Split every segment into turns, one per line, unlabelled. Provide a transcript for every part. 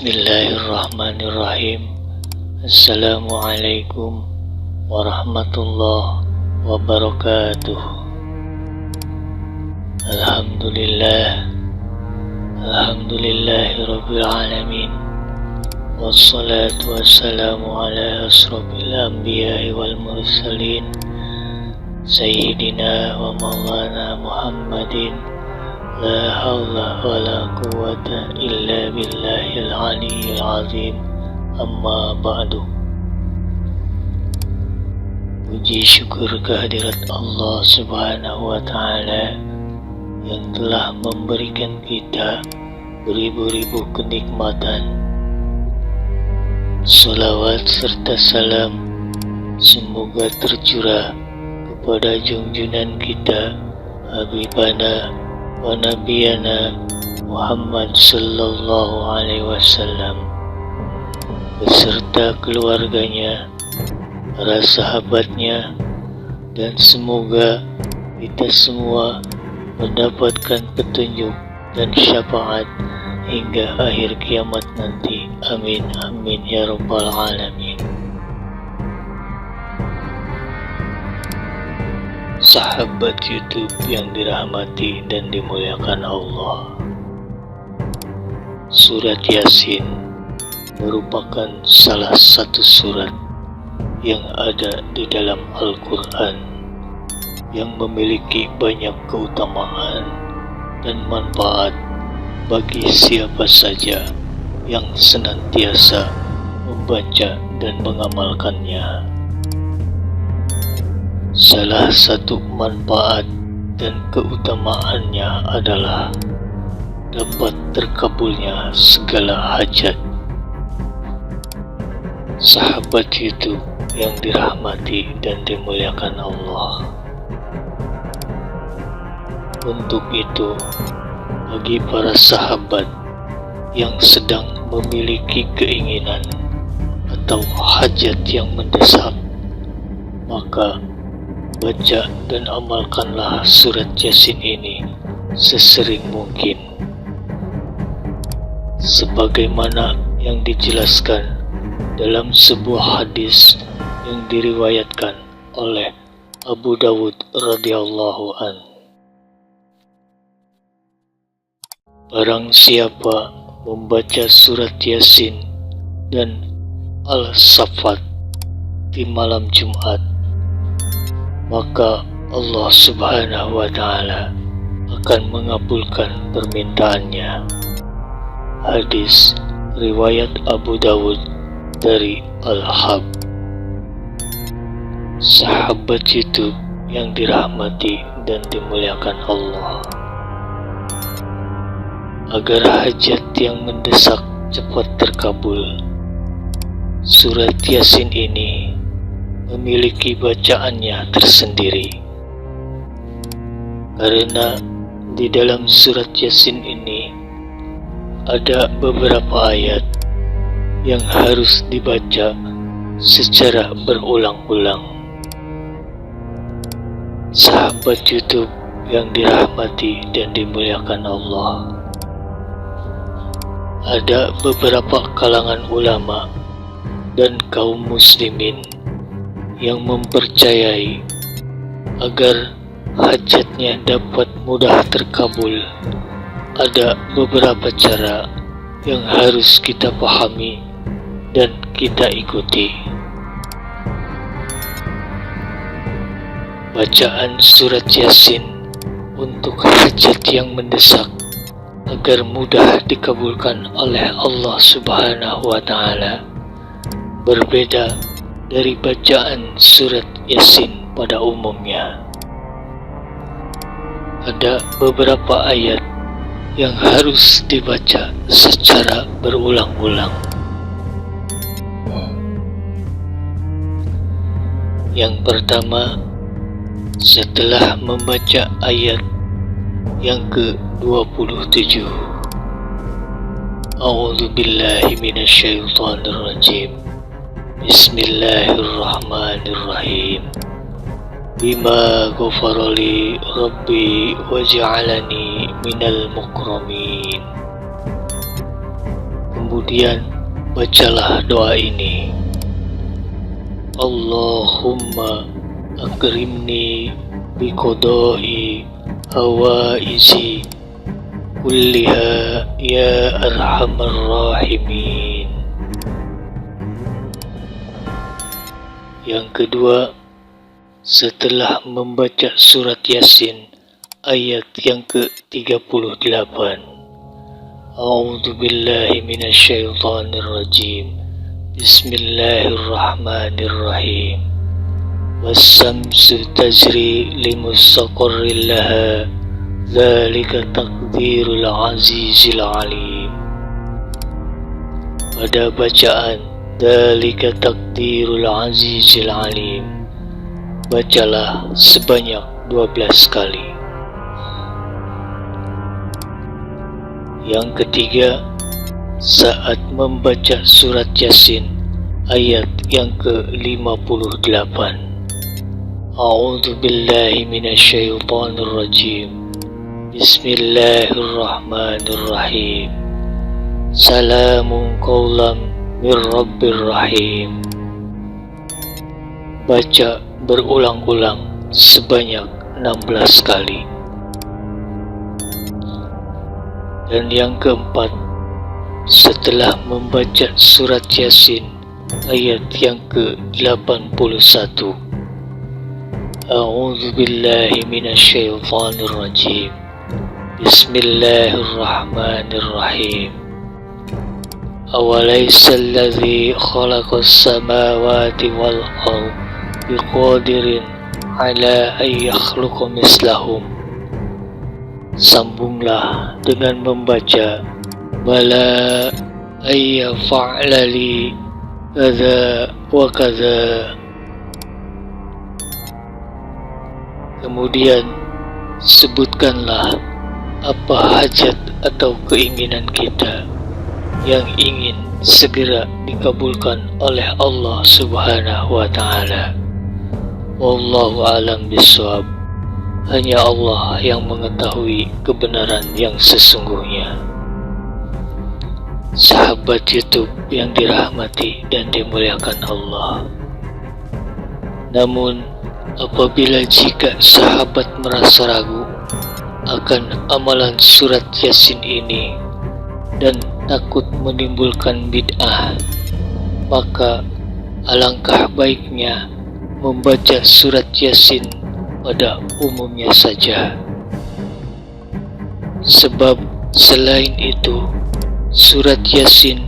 Bismillahirrahmanirrahim. Assalamualaikum warahmatullahi wabarakatuh. Alhamdulillahirabbil alamin. Wassalatu wassalamu ala asrofil anbiya'i wal mursalin Sayyidina wa maulana Muhammadin. La hawla wa la quwwata illa billahil aliyyil azim. Amma ba'du. Puji syukur kehadirat Allah subhanahu wa ta'ala yang telah memberikan kita beribu-ribu kenikmatan. Salawat serta salam semoga tercurah kepada junjungan kita, Habibana wa Nabiyana Muhammad sallallahu alaihi wasallam beserta keluarganya, para sahabatnya, dan semoga kita semua mendapatkan petunjuk dan syafaat hingga akhir kiamat nanti. Amin amin ya rabbal alamin. Sahabat YouTube yang dirahmati dan dimuliakan Allah, Surat Yasin merupakan salah satu surat yang ada di dalam Al-Quran yang memiliki banyak keutamaan dan manfaat bagi siapa saja yang senantiasa membaca dan mengamalkannya. Salah satu manfaat dan keutamaannya adalah dapat terkabulnya segala hajat. Sahabat YouTube yang dirahmati dan dimuliakan Allah, untuk itu bagi para sahabat yang sedang memiliki keinginan atau hajat yang mendesak, maka baca dan amalkanlah surat Yasin ini sesering mungkin, sebagaimana yang dijelaskan dalam sebuah hadis yang diriwayatkan oleh Abu Dawud radhiyallahu an. Barang siapa membaca surat Yasin dan Al-Saffat di malam Jumat, maka Allah subhanahu wa ta'ala akan mengabulkan permintaannya. Hadis riwayat Abu Dawud dari Al-Hab. Sahabat YouTube yang dirahmati dan dimuliakan Allah, agar hajat yang mendesak cepat terkabul, surat Yasin ini memiliki bacaannya tersendiri. Karena di dalam surat Yasin ini ada beberapa ayat yang harus dibaca secara berulang-ulang. Sahabat YouTube yang dirahmati dan dimuliakan Allah, ada beberapa kalangan ulama dan kaum muslimin yang mempercayai agar hajatnya dapat mudah terkabul, ada beberapa cara yang harus kita pahami dan kita ikuti. Bacaan surat Yasin untuk hajat yang mendesak agar mudah dikabulkan oleh Allah subhanahu wa ta'ala berbeda dari bacaan surat Yasin pada umumnya. Ada beberapa ayat yang harus dibaca secara berulang-ulang. Yang pertama, setelah membaca ayat yang ke-27, A'udzu billahi minasyaitonir rajim. Bismillahirrahmanirrahim. Bima ghafarali rabbi waj'alani minal mukramin. Kemudian bacalah doa ini. Allahumma akrimni biqada'i hawaiji kulliha ya arhamar rahimin. Yang kedua, setelah membaca surat Yasin ayat yang ke-38. A'udzu billahi minasyaitonir rajim. Bismillahirrahmanirrahim. Was-samsu tajri limustaqarrin laha. Dzalika taqdirul azizil alim. Pada bacaan Dzalika taqdirul azizil alim, bacalah sebanyak 12 kali. Yang ketiga, saat membaca surat Yasin ayat yang ke-58. A'udzu billahi minasyaitonir rajim. Bismillahirrahmanirrahim. Salamun qaulam mir rabbir rahim. Baca berulang-ulang sebanyak 16 kali. Dan yang keempat, setelah membaca surat Yasin ayat yang ke-81. A'udzu billahi minasyaitonir rajim. Bismillahirrahmanirrahim. Awalaysa alladzi khalaqas samawati wal ardh biqadirin ala an yakhluqa mislahum. Sambunglah dengan membaca bala ayya fa'lali kadza wa kadza. Kemudian sebutkanlah apa hajat atau keinginan kita yang ingin segera dikabulkan oleh Allah Subhanahu wa ta'ala. Wallahu a'lam bishawab. Hanya Allah yang mengetahui kebenaran yang sesungguhnya. Sahabat YouTube yang dirahmati dan dimuliakan Allah. Namun, apabila jika sahabat merasa ragu akan amalan surat Yasin ini dan takut menimbulkan bid'ah, maka alangkah baiknya membaca surat Yasin pada umumnya saja. Sebab selain itu, surat Yasin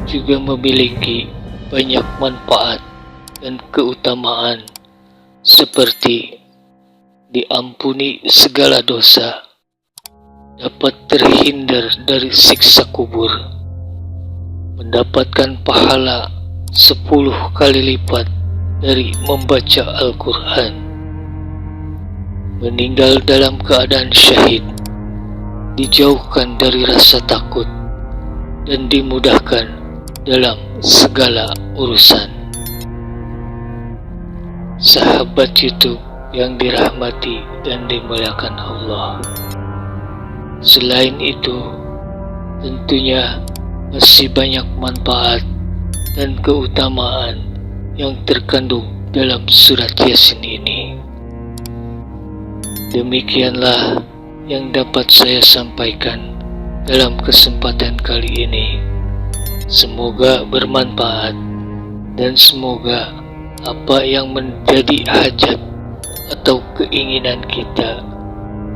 juga memiliki banyak manfaat dan keutamaan, seperti diampuni segala dosa, dapat terhindar dari siksa kubur, mendapatkan pahala 10 kali lipat dari membaca Al-Quran, meninggal dalam keadaan syahid, dijauhkan dari rasa takut, dan dimudahkan dalam segala urusan. Sahabat YouTube yang dirahmati dan dimuliakan Allah. Selain itu, tentunya masih banyak manfaat dan keutamaan yang terkandung dalam surat Yasin ini. Demikianlah yang dapat saya sampaikan dalam kesempatan kali ini. Semoga bermanfaat dan semoga apa yang menjadi hajat atau keinginan kita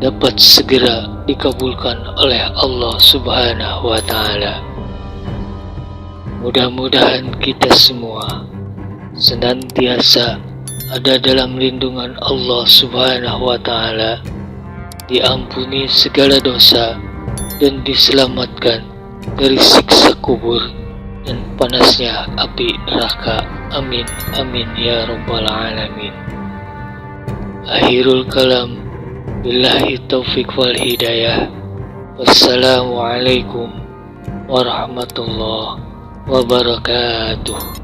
dapat segera dikabulkan oleh Allah Subhanahu wa ta'ala. Mudah-mudahan kita semua senantiasa ada dalam lindungan Allah Subhanahu wa ta'ala, diampuni segala dosa dan diselamatkan dari siksa kubur dan panasnya api neraka. Amin amin ya rabbal alamin. Akhirul kalam, billahi taufiq wal hidayah. Wassalamualaikum warahmatullahi wabarakatuh.